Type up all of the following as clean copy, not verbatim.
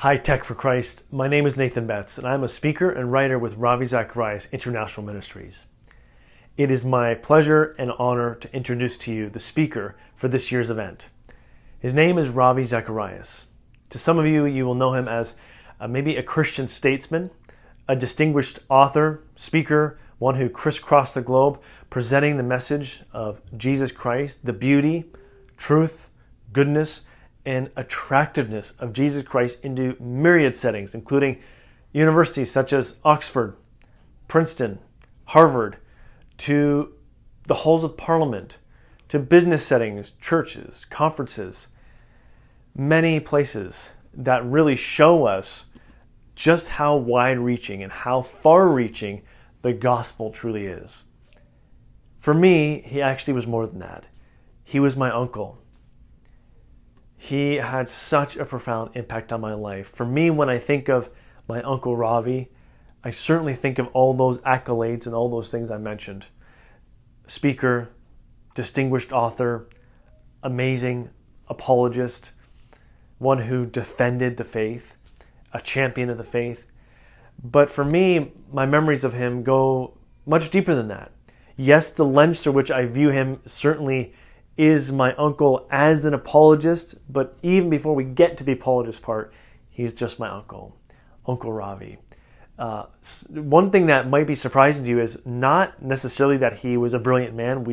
Hi, Tech for Christ. My name is Nathen and I'm a speaker and writer with Ravi Zacharias International Ministries. It is my pleasure and honor to introduce to you the speaker for this year's event. His name is Ravi Zacharias. To some of you, you will know him as maybe a Christian statesman, a distinguished author, speaker, one who crisscrossed the globe, presenting the message of Jesus Christ, the beauty, truth, goodness, and attractiveness of Jesus Christ into myriad settings, including universities such as Oxford, Princeton, Harvard, to the halls of Parliament, to business settings, churches, conferences, many places that really show us just how wide-reaching and how far-reaching the gospel truly is. For me, he actually was more than that. He was my uncle. He had such a profound impact on my life. For me, when I think of my Uncle Ravi, I certainly think of all those accolades and all those things I mentioned. Speaker, distinguished author, amazing apologist, one who defended the faith, a champion of the faith. But for me, my memories of him go much deeper than that. Yes, the lens through which I view him certainly is my uncle as an apologist, but even before we get to the apologist part, he's just my uncle, Uncle Ravi. One thing that might be surprising to you is not necessarily that he was a brilliant man.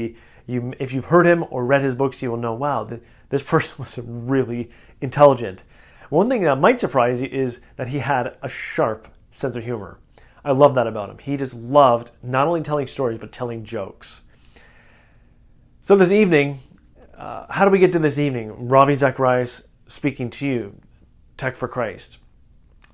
If you've heard him or read his books, you will know, wow, this person was really intelligent. One thing that might surprise you is that he had a sharp sense of humor. I love that about him. He just loved not only telling stories, but telling jokes. So this evening, how do we get to this evening? Ravi Zacharias speaking to you, Tech for Christ.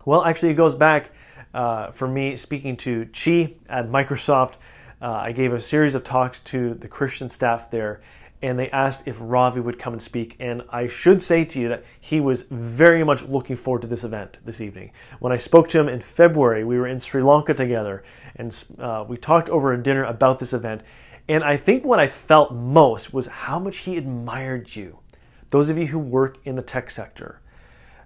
Well, actually, it goes back for me speaking to Chi at Microsoft. I gave a series of talks to the Christian staff there, and they asked if Ravi would come and speak. And I should say to you that he was very much looking forward to this event this evening. When I spoke to him in February, we were in Sri Lanka together, and we talked over a dinner about this event. And I think what I felt most was how much he admired you, those of you who work in the tech sector.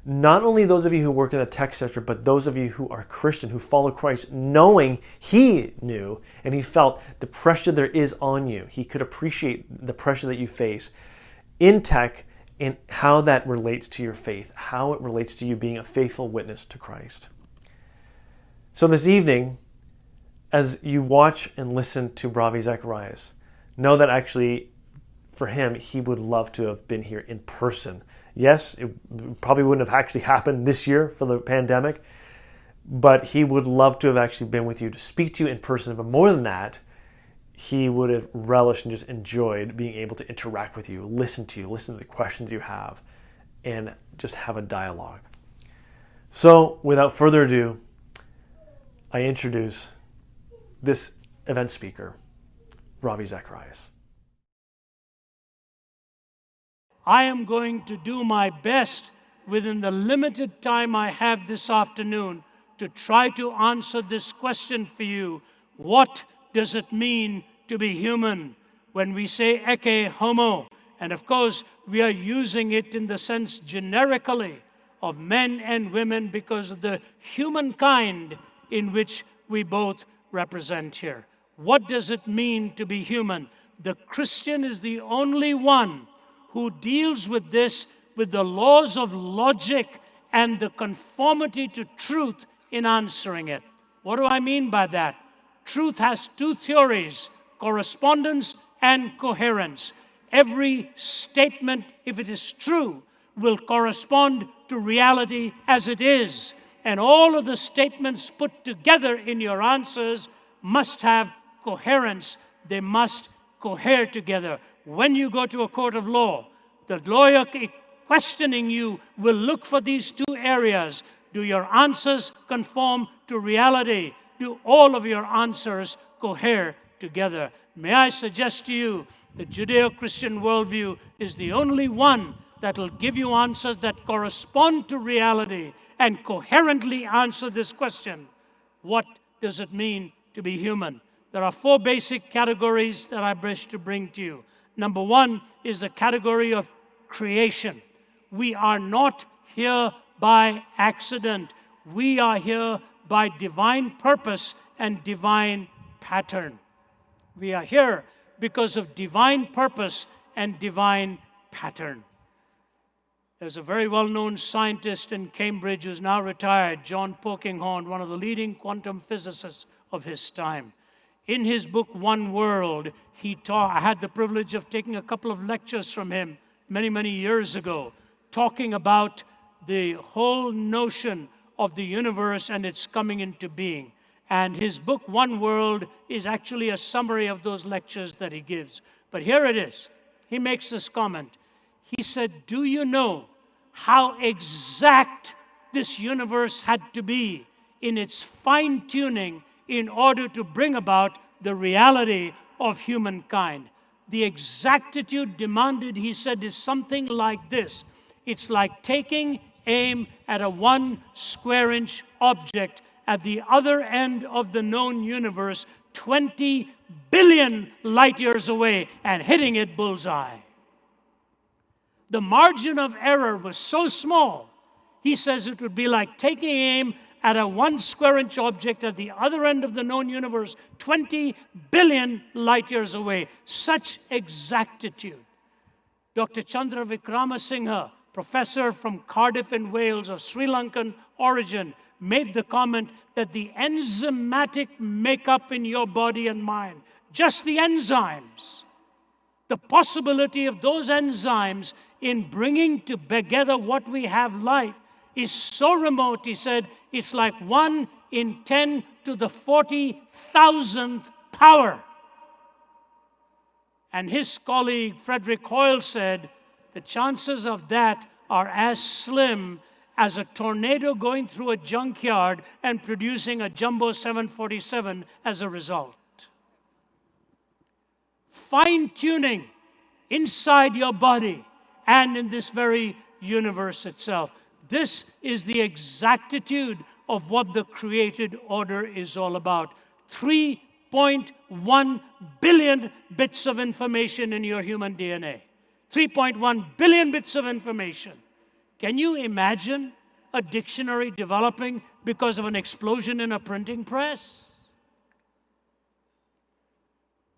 Not only those of you who work in the tech sector, but those of you who are Christian, who follow Christ, knowing he knew and he felt the pressure there is on you. He could appreciate the pressure that you face in tech and how that relates to your faith, how it relates to you being a faithful witness to Christ. So this evening, as you watch and listen to Ravi Zacharias, know that actually for him, he would love to have been here in person. Yes, it probably wouldn't have actually happened this year for the pandemic, but he would love to have actually been with you to speak to you in person. But more than that, he would have relished and just enjoyed being able to interact with you, listen to the questions you have, and just have a dialogue. So without further ado, I introduce this event speaker, Ravi Zacharias. I am going to do my best within the limited time I have this afternoon to try to answer this question for you. What does it mean to be human? When we say ecce homo, and of course we are using it in the sense generically of men and women because of the humankind in which we both represent here. What does it mean to be human? The Christian is the only one who deals with this with the laws of logic and the conformity to truth in answering it. What do I mean by that? Truth has two theories, correspondence and coherence. Every statement, if it is true, will correspond to reality as it is. And all of the statements put together in your answers must have coherence. They must cohere together. When you go to a court of law, the lawyer questioning you will look for these two areas. Do your answers conform to reality? Do all of your answers cohere together? May I suggest to you the Judeo-Christian worldview is the only one that will give you answers that correspond to reality and coherently answer this question. What does it mean to be human? There are four basic categories that I wish to bring to you. Number one is the category of creation. We are not here by accident. We are here by divine purpose and divine pattern. We are here because of divine purpose and divine pattern. There's a very well-known scientist in Cambridge who's now retired, John Polkinghorne, one of the leading quantum physicists of his time. In his book, One World, I had the privilege of taking a couple of lectures from him many, many years ago, talking about the whole notion of the universe and its coming into being. And his book, One World, is actually a summary of those lectures that he gives. But here it is. He makes this comment. He said, do you know how exact this universe had to be in its fine-tuning in order to bring about the reality of humankind? The exactitude demanded, he said, is something like this. It's like taking aim at a 1 square inch object at the other end of the known universe, 20 billion light years away, and hitting it bullseye. The margin of error was so small, he says it would be like taking aim at a 1 square inch object at the other end of the known universe, 20 billion light years away. Such exactitude. Dr. Chandra Vikramasinghe, professor from Cardiff in Wales of Sri Lankan origin, made the comment that the enzymatic makeup in your body and mind, just the enzymes, the possibility of those enzymes in bringing together what we have life is so remote, he said, it's like 1 in 10 to the 40,000th power. And his colleague, Frederick Hoyle, said, the chances of that are as slim as a tornado going through a junkyard and producing a jumbo 747 as a result. Fine-tuning inside your body and in this very universe itself. This is the exactitude of what the created order is all about. 3.1 billion bits of information in your human DNA. 3.1 billion bits of information. Can you imagine a dictionary developing because of an explosion in a printing press?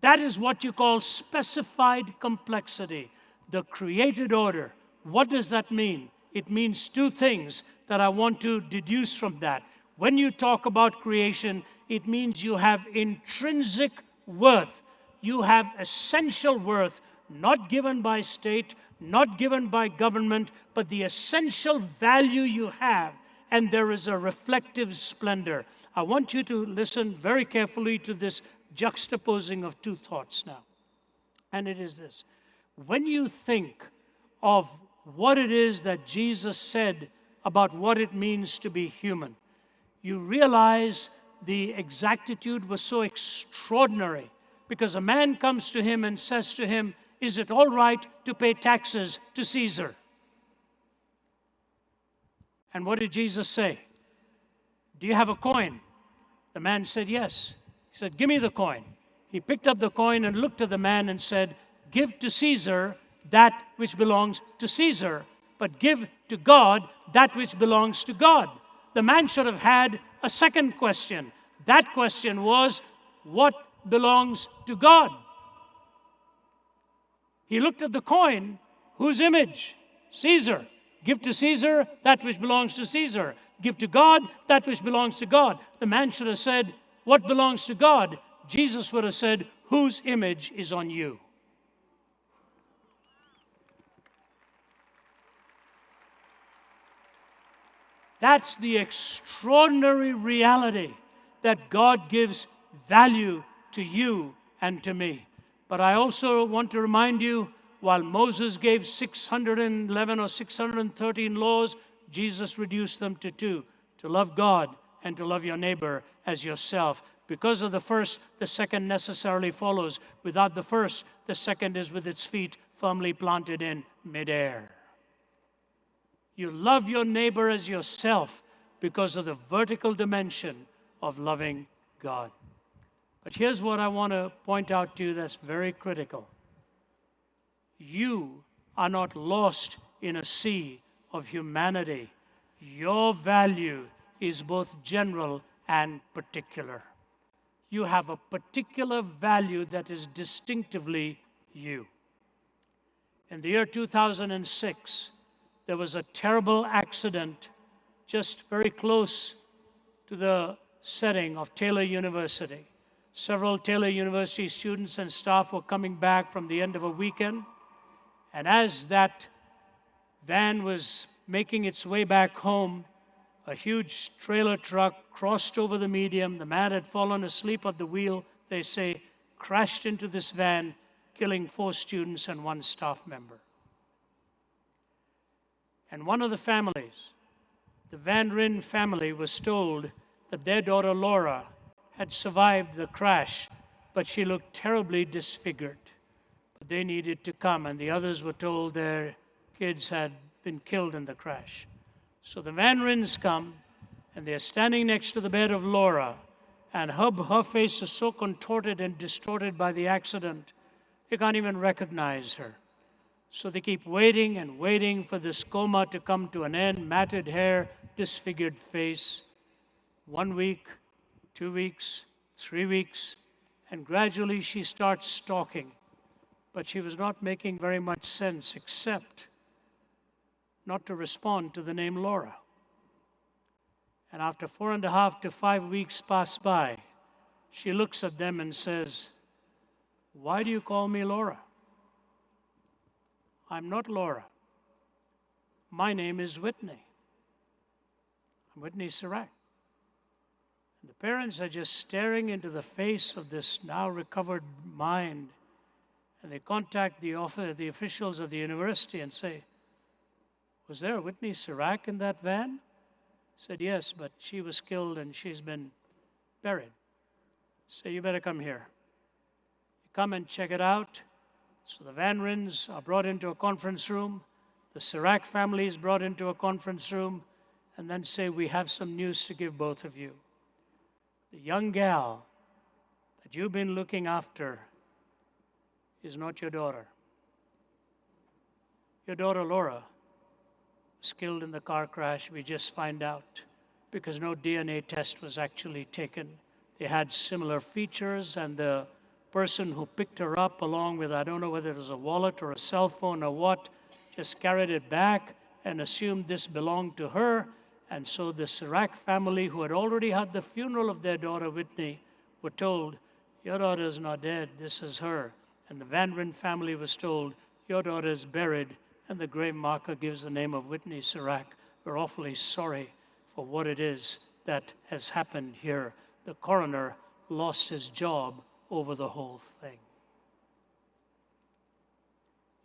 That is what you call specified complexity, the created order. What does that mean? It means two things that I want to deduce from that. When you talk about creation, it means you have intrinsic worth. You have essential worth, not given by state, not given by government, but the essential value you have, and there is a reflective splendor. I want you to listen very carefully to this juxtaposing of two thoughts now. And it is this. When you think of what it is that Jesus said about what it means to be human, you realize the exactitude was so extraordinary, because a man comes to him and says to him, is it all right to pay taxes to Caesar? And what did Jesus say? Do you have a coin? The man said, yes. He said, give me the coin. He picked up the coin and looked at the man and said, give to Caesar that which belongs to Caesar, but give to God that which belongs to God. The man should have had a second question. That question was, what belongs to God? He looked at the coin. Whose image? Caesar. Give to Caesar that which belongs to Caesar. Give to God that which belongs to God. The man should have said, what belongs to God? Jesus would have said, whose image is on you? That's the extraordinary reality that God gives value to you and to me. But I also want to remind you, while Moses gave 611 or 613 laws, Jesus reduced them to 2, to love God and to love your neighbor as yourself. Because of the first, the second necessarily follows. Without the first, the second is with its feet firmly planted in midair. You love your neighbor as yourself because of the vertical dimension of loving God. But here's what I want to point out to you that's very critical. You are not lost in a sea of humanity. Your value is both general and particular. You have a particular value that is distinctively you. In the year 2006, there was a terrible accident just very close to the setting of Taylor University. Several Taylor University students and staff were coming back from the end of a weekend, and as that van was making its way back home, a huge trailer truck crossed over the median. The man had fallen asleep at the wheel, they say, crashed into this van, killing 4 students and 1 staff member. And one of the families, the Van Ryn family, was told that their daughter Laura had survived the crash, but she looked terribly disfigured. But they needed to come, and the others were told their kids had been killed in the crash. So the Van Ryns come, and they're standing next to the bed of Laura, and her face is so contorted and distorted by the accident, they can't even recognize her. So they keep waiting and waiting for this coma to come to an end, matted hair, disfigured face. 1 week, 2 weeks, 3 weeks, and gradually she starts talking. But she was not making very much sense except not to respond to the name Laura. And after 4.5 to 5 weeks pass by, she looks at them and says, "Why do you call me Laura? I'm not Laura. My name is Whitney. I'm Whitney Sirac." And the parents are just staring into the face of this now recovered mind, and they contact the officials of the university and say, "Was there a Whitney Sirac in that van?" Said, "Yes, but she was killed and she's been buried." So you better come here. You come and check it out. So the Van Ryns are brought into a conference room. The Sirac family is brought into a conference room, and then say, "We have some news to give both of you. The young gal that you've been looking after is not your daughter. Your daughter Laura was killed in the car crash, we just find out, because no DNA test was actually taken. They had similar features, and the person who picked her up along with, I don't know whether it was a wallet or a cell phone or what, just carried it back and assumed this belonged to her. And so the Sirac family, who had already had the funeral of their daughter Whitney, were told, "Your daughter is not dead, this is her." And the Van Ryn family was told, "Your daughter is buried," and the grave marker gives the name of Whitney Sirac. We're awfully sorry for what it is that has happened here. The coroner lost his job over the whole thing.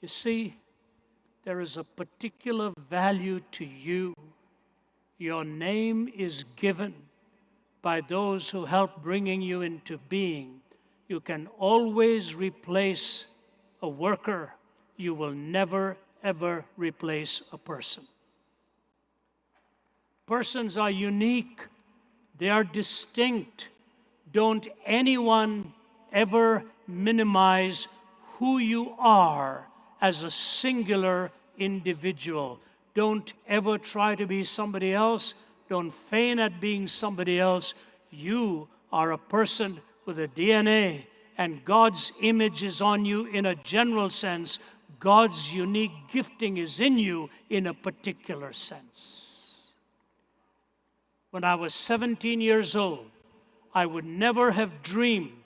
You see, there is a particular value to you. Your name is given by those who help bringing you into being. You can always replace a worker. You will never, ever replace a person. Persons are unique. They are distinct. Don't anyone ever minimize who you are as a singular individual. Don't ever try to be somebody else. Don't feign at being somebody else. You are a person with a DNA, and God's image is on you in a general sense. God's unique gifting is in you in a particular sense. When I was 17 years old, I would never have dreamed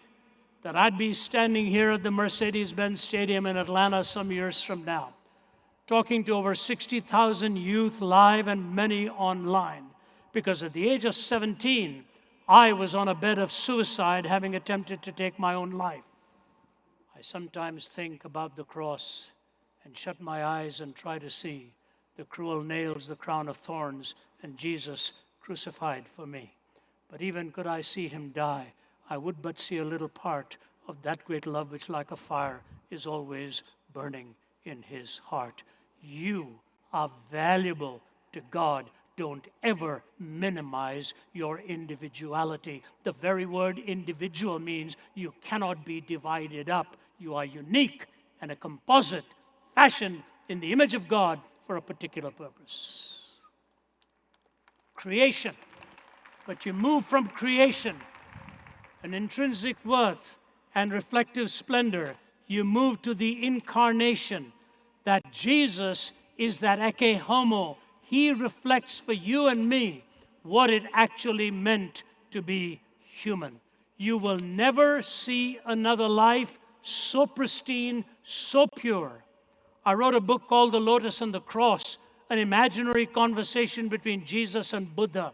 that I'd be standing here at the Mercedes-Benz Stadium in Atlanta some years from now, talking to over 60,000 youth live and many online. Because at the age of 17, I was on a bed of suicide, having attempted to take my own life. I sometimes think about the cross and shut my eyes and try to see the cruel nails, the crown of thorns, and Jesus crucified for me. But even could I see him die, I would but see a little part of that great love which like a fire is always burning in his heart. You are valuable to God. Don't ever minimize your individuality. The very word individual means you cannot be divided up. You are unique and a composite, fashioned in the image of God for a particular purpose. creation. But you move from creation, an intrinsic worth and reflective splendor, you move to the incarnation, that Jesus is that eke homo. He reflects for you and me what it actually meant to be human. You will never see another life so pristine, so pure. I wrote a book called The Lotus and the Cross, an imaginary conversation between Jesus and Buddha.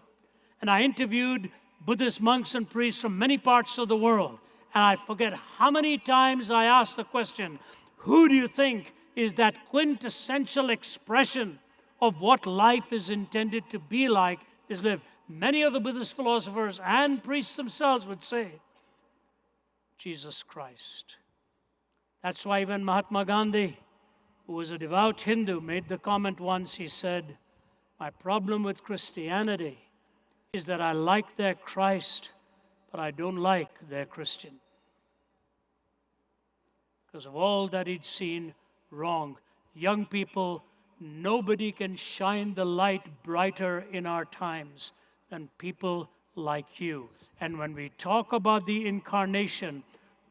And I interviewed Buddhist monks and priests from many parts of the world. And I forget how many times I asked the question, who do you think is that quintessential expression of what life is intended to be like is lived? Many of the Buddhist philosophers and priests themselves would say, Jesus Christ. That's why even Mahatma Gandhi, who was a devout Hindu, made the comment once. He said, my problem with Christianity is that I like their Christ, but I don't like their Christian. Because of all that he'd seen wrong. Young people, nobody can shine the light brighter in our times than people like you. And when we talk about the incarnation,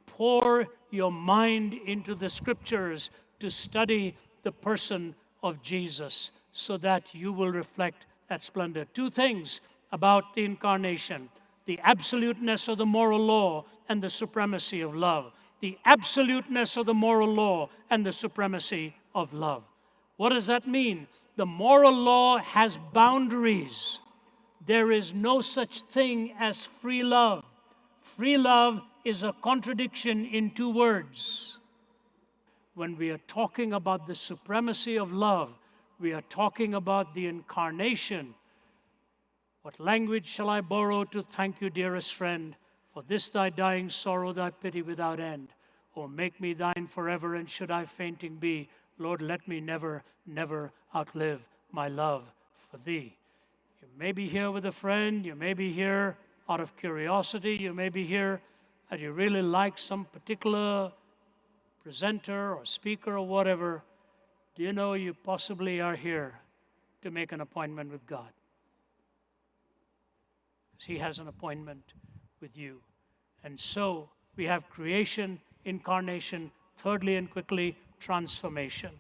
pour your mind into the scriptures to study the person of Jesus so that you will reflect that splendor. Two things about the incarnation: the absoluteness of the moral law and the supremacy of love. The absoluteness of the moral law and the supremacy of love. What does that mean? The moral law has boundaries. There is no such thing as free love. Free love is a contradiction in two words. When we are talking about the supremacy of love, we are talking about the incarnation. What language shall I borrow to thank you, dearest friend, for this thy dying sorrow, thy pity without end? Oh, make me thine forever, and should I fainting be, Lord, let me never, never outlive my love for thee. You may be here with a friend, you may be here out of curiosity, you may be here and you really like some particular presenter or speaker or whatever. Do you know you possibly are here to make an appointment with God? Because He has an appointment with you. And so we have creation, incarnation, thirdly and quickly, transformation.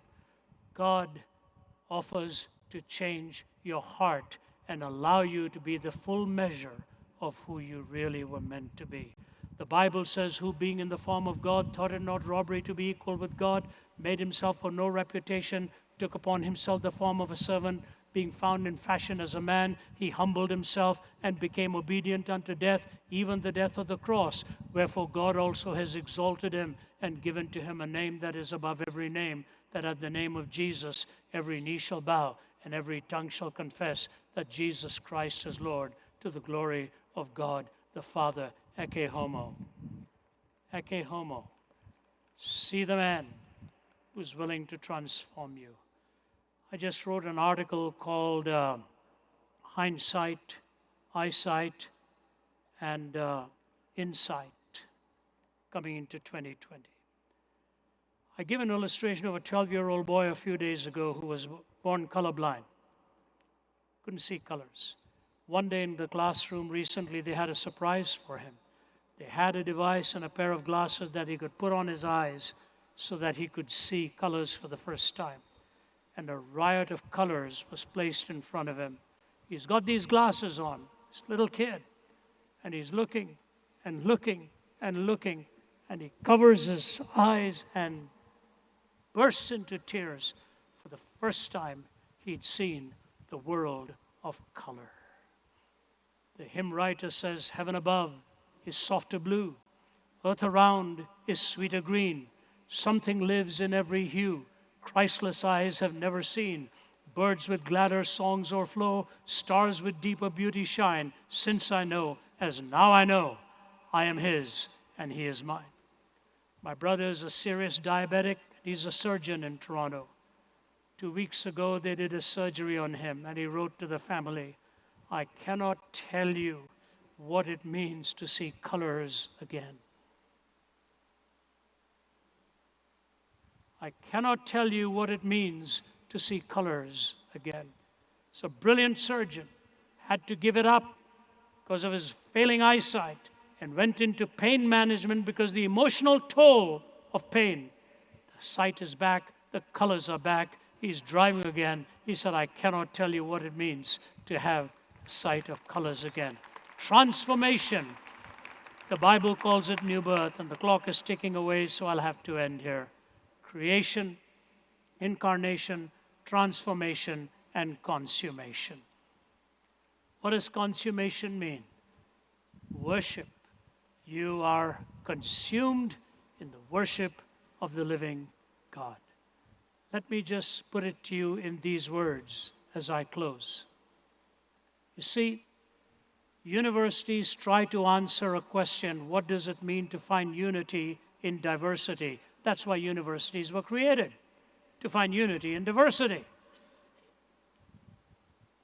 God offers to change your heart and allow you to be the full measure of who you really were meant to be. The Bible says, who being in the form of God thought it not robbery to be equal with God, made himself of no reputation, took upon himself the form of a servant, being found in fashion as a man, he humbled himself and became obedient unto death, even the death of the cross. Wherefore God also has exalted him and given to him a name that is above every name, that at the name of Jesus every knee shall bow and every tongue shall confess that Jesus Christ is Lord, to the glory of God the Father. Ecce homo. Ecce homo. See the man who's willing to transform you. I just wrote an article called Hindsight, Eyesight, and Insight coming into 2020. I gave an illustration of a 12-year-old boy a few days ago who was born colorblind. Couldn't see colors. One day in the classroom recently, they had a surprise for him. They had a device and a pair of glasses that he could put on his eyes so that he could see colors for the first time. And a riot of colors was placed in front of him. He's got these glasses on, this little kid, and he's looking and looking and looking, and he covers his eyes and bursts into tears. For the first time, he'd seen the world of color. The hymn writer says, heaven above is softer blue, earth around is sweeter green. Something lives in every hue Christless eyes have never seen. Birds with gladder songs o'erflow, stars with deeper beauty shine. Since I know, as now I know, I am His and He is mine. My brother is a serious diabetic. He's a surgeon in Toronto. 2 weeks ago, they did a surgery on him, and he wrote to the family, I cannot tell you what it means to see colors again. I cannot tell you what it means to see colors again. He's a brilliant surgeon, had to give it up because of his failing eyesight and went into pain management because the emotional toll of pain. The sight is back, the colors are back, he's driving again. He said, I cannot tell you what it means to have the sight of colors again. Transformation. The Bible calls it new birth, and the clock is ticking away, so I'll have to end here. Creation, incarnation, transformation, and consummation. What does consummation mean? Worship. You are consumed in the worship of the living God. Let me just put it to you in these words as I close. You see, universities try to answer a question, what does it mean to find unity in diversity? That's why universities were created, to find unity in diversity.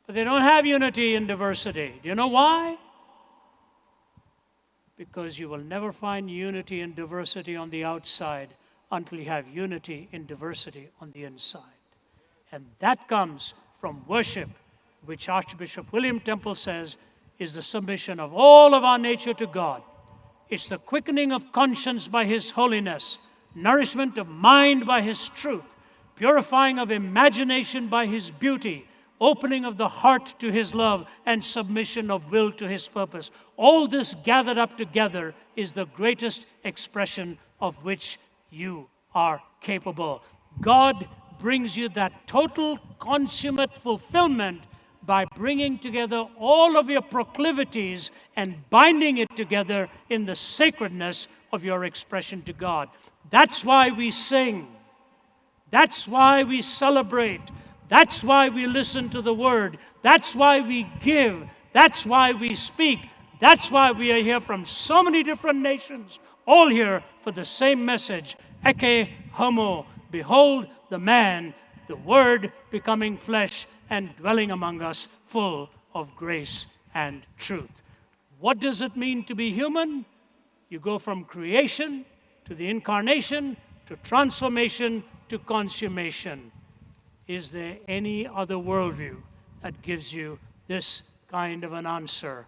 But they don't have unity in diversity. Do you know why? Because you will never find unity and diversity on the outside until you have unity in diversity on the inside. And that comes from worship, which Archbishop William Temple says is the submission of all of our nature to God. It's the quickening of conscience by His holiness, nourishment of mind by His truth, purifying of imagination by His beauty, opening of the heart to His love, and submission of will to His purpose. All this gathered up together is the greatest expression of which you are capable. God brings you that total consummate fulfillment by bringing together all of your proclivities and binding it together in the sacredness of your expression to God. That's why we sing. That's why we celebrate. That's why we listen to the Word. That's why we give. That's why we speak. That's why we are here from so many different nations, all here for the same message. Ecce homo, behold the man, the Word becoming flesh and dwelling among us, full of grace and truth. What does it mean to be human? You go from creation to the incarnation, to transformation, to consummation. Is there any other worldview that gives you this kind of an answer,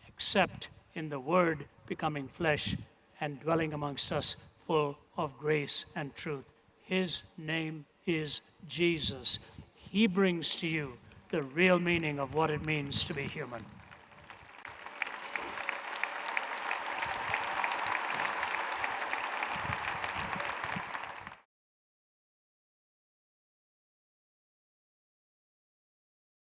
except in the Word becoming flesh and dwelling amongst us, full of grace and truth? His name is Jesus. He brings to you the real meaning of what it means to be human.